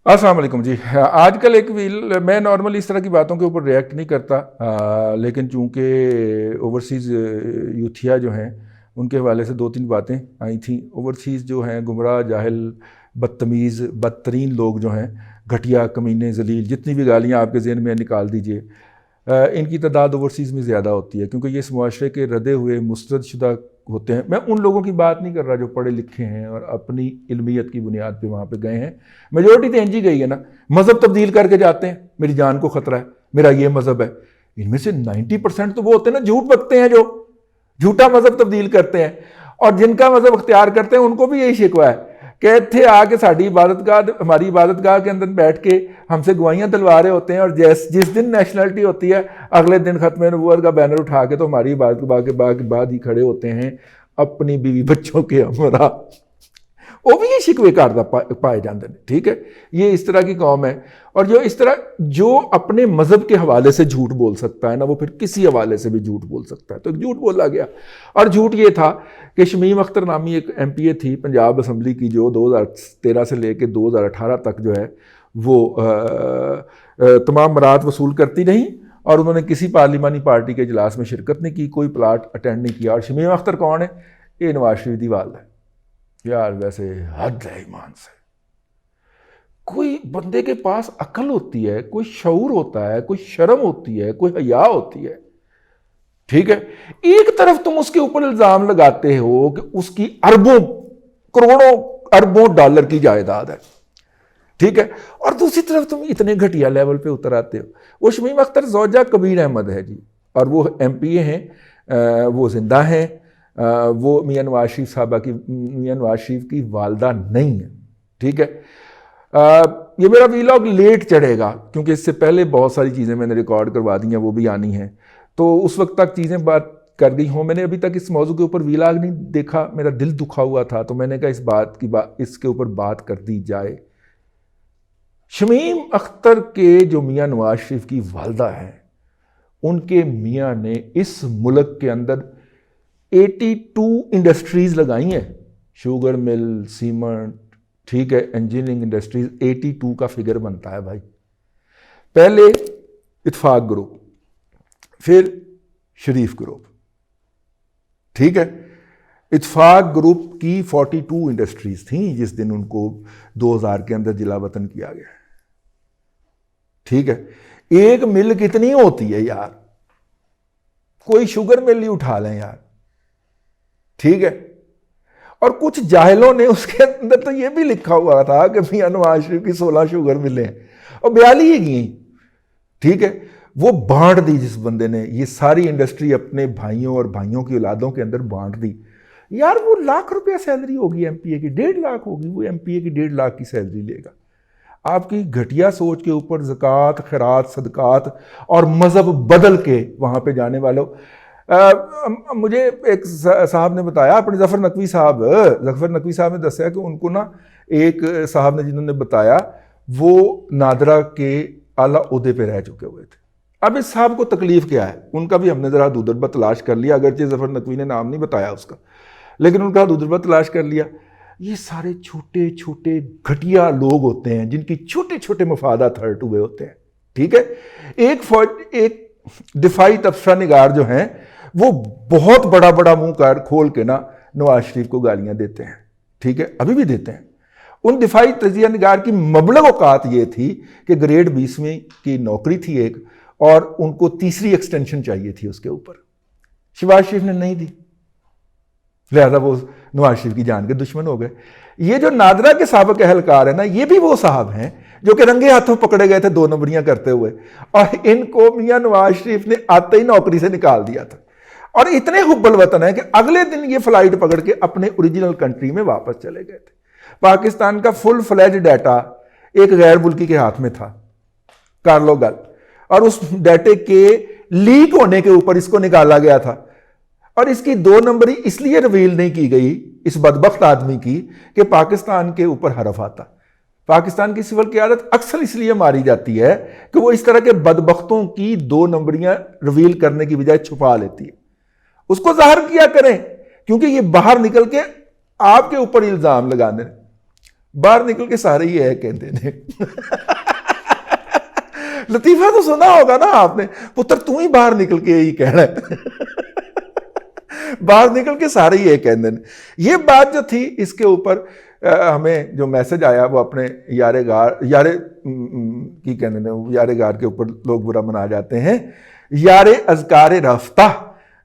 अस्सलाम वालेकुम जी। आजकल मैं नॉर्मली इस तरह की बातों के ऊपर रिएक्ट नहीं करता, लेकिन चूंकि ओवरसीज़ यूथिया जो हैं उनके हवाले से दो तीन बातें आई थी। ओवरसीज़ जो हैं गुमराह, जाहिल, बदतमीज़, बदतरीन लोग जो हैं, घटिया, कमीने, जलील, जितनी भी गालियाँ आपके ज़हन में निकाल दीजिए, इनकी तादाद ओवरसीज़ में ज़्यादा होती है, क्योंकि ये इस मुआशरे के रदे हुए मुस्तरदशुदा होते हैं। मैं उन लोगों की बात नहीं कर रहा जो पढ़े लिखे हैं और अपनी इल्मियत की बुनियाद पे वहाँ पे गए हैं। मेजोरिटी तो इंजी गई है ना, मज़हब तब्दील करके जाते हैं, मेरी जान को ख़तरा है, मेरा ये मज़हब है। इनमें से 90% तो वो होते हैं ना, झूठ बकते हैं, जो झूठा मज़हब तब्दील करते हैं। और जिनका मज़हब अख्तियार करते हैं उनको भी यही शिकवा है कि थे आके साड़ी इबादतगाह, हमारी इबादतगाह के अंदर बैठ के हमसे गवाहियाँ दिलवा रहे होते हैं, और जिस दिन नेशनलिटी होती है अगले दिन ख़त्म नबूवत का बैनर उठा के तो हमारी इबादतगाह के बाद ही खड़े होते हैं अपनी बीवी बच्चों के हमरा। वो भी ये शिकवे करता पाए जाते हैं। ठीक है, ये इस तरह की कौम है। और जो अपने मज़हब के हवाले से झूठ बोल सकता है ना, वो फिर किसी हवाले से भी झूठ बोल सकता है। तो झूठ बोला गया, और झूठ ये था कि शमीम अख्तर नामी एक MPA थी पंजाब असम्बली की, जो 2013 से लेकर 2018 तक जो है वो तमाम मरात वसूल करती रही, और उन्होंने किसी पार्लिमानी पार्टी के इजलास में शिरकत नहीं की, कोई प्लाट अटेंड नहीं किया। और शमीम अख्तर कौन है? ये नवाज शरीफ की वाल है। यार वैसे हद है ईमान से। कोई बंदे के पास अकल होती है, कोई शऊर होता है, कोई शर्म होती है, कोई हया होती है। ठीक है, एक तरफ तुम उसके ऊपर इल्जाम लगाते हो कि उसकी अरबों करोड़ों अरबों डॉलर की जायदाद है, ठीक है, और दूसरी तरफ तुम इतने घटिया लेवल पे उतर आते हो। वो शमीम अख्तर ज़ौजा कबीर अहमद है जी, और वो MPA हैं, वो जिंदा हैं, वो मियां नवाज शरीफ की वालदा नहीं है। ठीक है, ये मेरा वीलॉग लेट चढ़ेगा क्योंकि इससे पहले बहुत सारी चीज़ें मैंने रिकॉर्ड करवा दी हैं, वो भी आनी हैं, तो उस वक्त तक चीज़ें बात कर गई हों। मैंने अभी तक इस मौजू के ऊपर वीलॉग नहीं देखा, मेरा दिल दुखा हुआ था, तो मैंने कहा इसके ऊपर बात कर दी जाए। शमीम अख्तर के जो मियां नवाज शरीफ की वालदा हैं, उनके मियां ने इस मुल्क के अंदर 82 इंडस्ट्रीज लगाई हैं, शुगर मिल, सीमेंट, ठीक है, इंजीनियरिंग इंडस्ट्रीज, 82 का फिगर बनता है भाई। पहले इत्फाक ग्रुप, फिर शरीफ ग्रुप, ठीक है। इत्फाक ग्रुप की 42 इंडस्ट्रीज थी जिस दिन उनको 2000 के अंदर जिला वतन किया गया। ठीक है, एक मिल कितनी होती है यार, कोई शुगर मिल ही उठा लें यार, ठीक है। और कुछ जाहिलों ने उसके अंदर तो ये भी लिखा हुआ था कि मियां नवाज शरीफ की 16 शुगर मिलें और 42 ही गई, ठीक है। वो बांट दी जिस बंदे ने, ये सारी इंडस्ट्री अपने भाइयों और भाइयों की औलादों के अंदर बांट दी। यार वो लाख रुपया सैलरी होगी MPA की, 1.5 लाख होगी, वो MPA की 1.5 लाख की सैलरी लेगा। आपकी घटिया सोच के ऊपर ज़कात, खैरात, सदकात और मज़हब बदल के वहाँ पे जाने वालों। मुझे एक साहब ने बताया, अपने जफ़र नकवी साहब ने दसिया कि उनको ना एक साहब ने जिन्होंने बताया वो नादरा के आला ओहदे पे रह चुके हुए थे। अब इस साहब को तकलीफ क्या है, उनका भी हमने ज़रा दूदरबा तलाश कर लिया, अगरचे जफ़र नकवी ने नाम नहीं बताया उसका, लेकिन उनका दूदरबा तलाश कर लिया। ये सारे छोटे छोटे घटिया लोग होते हैं जिनकी छोटे छोटे मफादात हर्ट हुए होते हैं, ठीक है। एक दिफाई तबसरा निगार जो हैं वो बहुत बड़ा बड़ा मुंह कर खोल के ना नवाज शरीफ को गालियां देते हैं, ठीक है, अभी भी देते हैं। उन दिफाई तजिया निगार की मबलग औकात ये थी कि ग्रेड 20वीं की नौकरी थी एक, और उनको तीसरी एक्सटेंशन चाहिए थी उसके ऊपर, शहबाज शरीफ ने नहीं दी, लिहाजा वो नवाज शरीफ की जान के दुश्मन हो गए। ये जो नादरा के साबिक अहलकार है ना, ये भी वो साहब हैं जो कि रंगे हाथों पकड़े गए थे 2 नंबरियां करते हुए, और इनको मियां नवाज शरीफ ने आते ही नौकरी से निकाल दिया था। और इतने हुब्बल वतन है कि अगले दिन ये फ्लाइट पकड़ के अपने ओरिजिनल कंट्री में वापस चले गए थे। पाकिस्तान का फुल फ्लैज डाटा एक गैर मुल्की के हाथ में था, कार्लो गल, और उस डाटे के लीक होने के ऊपर इसको निकाला गया था। और इसकी 2 नंबरी इसलिए रिवील नहीं की गई इस बदबख्त आदमी की कि पाकिस्तान के ऊपर हरफ आता। पाकिस्तान की सिविल क़यादत अक्सर इसलिए मारी जाती है कि वो इस तरह के बदबख्तों की 2 नंबरियां रिवील करने की बजाय छुपा लेती है। उसको जाहिर किया करें, क्योंकि ये बाहर निकल के आपके ऊपर इल्जाम लगाने। बाहर निकल के सारे ही है कहते ने। लतीफा तो सुना होगा ना आपने, पुत्र तू ही बाहर निकल के यही कहना है। बाहर निकल के सारे ही है कहते ने। ये बात जो थी इसके ऊपर हमें जो मैसेज आया वो अपने यारे की कहने ने, यारे गार के ऊपर लोग बुरा मना जाते हैं। यारे अज़कारे रफ्ता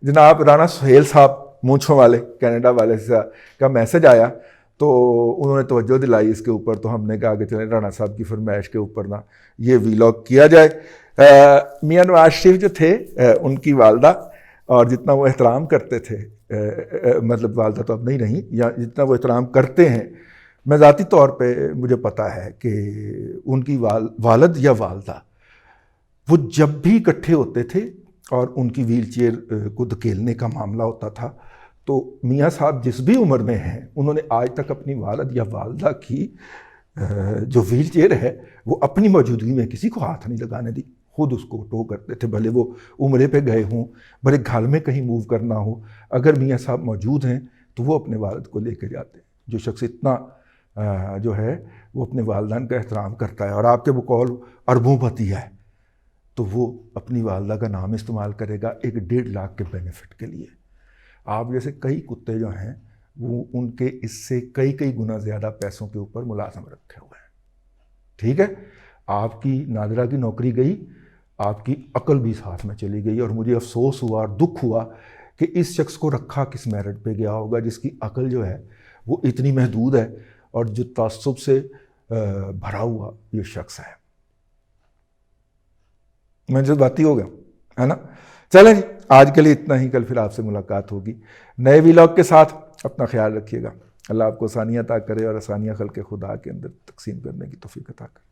जनाब राना सुहेल साहब मूंछों वाले कनाडा वाले का मैसेज आया, तो उन्होंने तवज्जो दिलाई इसके ऊपर। तो हमने कहा कि चलें राना साहब की फरमाइश के ऊपर ना ये वीलॉग किया जाए। मियां नवाज शरीफ जो थे उनकी वालदा, और जितना वो एहतराम करते थे, मतलब वालदा तो अब नहीं रही, या जितना वो एहतराम करते हैं, मैं ज़ाती तौर पे मुझे पता है कि उनकी वालद या वालदा वो जब भी इकट्ठे होते थे और उनकी व्हील चेयर को धकेलने का मामला होता था, तो मियाँ साहब जिस भी उम्र में हैं उन्होंने आज तक अपनी वालद या वालदा की जो व्हील चेयर है वो अपनी मौजूदगी में किसी को हाथ नहीं लगाने दी, खुद उसको टो करते थे। भले वो उम्रे पे गए हों, भले घर में कहीं मूव करना हो, अगर मियाँ साहब मौजूद हैं तो वो अपने वालद को लेकर जाते हैं। जो शख्स इतना जो है वो अपने वालदान का एहतराम करता है और आपके बकौल अरबोंपति है, तो वो अपनी वालदा का नाम इस्तेमाल करेगा एक 1.5 लाख के बेनिफिट के लिए। आप जैसे कई कुत्ते जो हैं वो उनके इससे कई गुना ज़्यादा पैसों के ऊपर मुलाज़म रखे हुए हैं। ठीक है, आपकी नादरा की नौकरी गई, आपकी अकल भी साथ में चली गई, और मुझे अफसोस हुआ और दुख हुआ कि इस शख्स को रखा किस मेरिट पे गया होगा जिसकी अकल जो है वो इतनी महदूद है और जो तासुब से भरा हुआ ये शख्स है। मैं जज्बाती हो गया है ना। चलें जी, आज के लिए इतना ही। कल फिर आपसे मुलाकात होगी नए व्लॉग के साथ। अपना ख्याल रखिएगा। अल्लाह आपको आसानियाँ अता करे और आसानियाँ खल्क़े खुदा के अंदर तकसीम करने की तौफीक अता करे।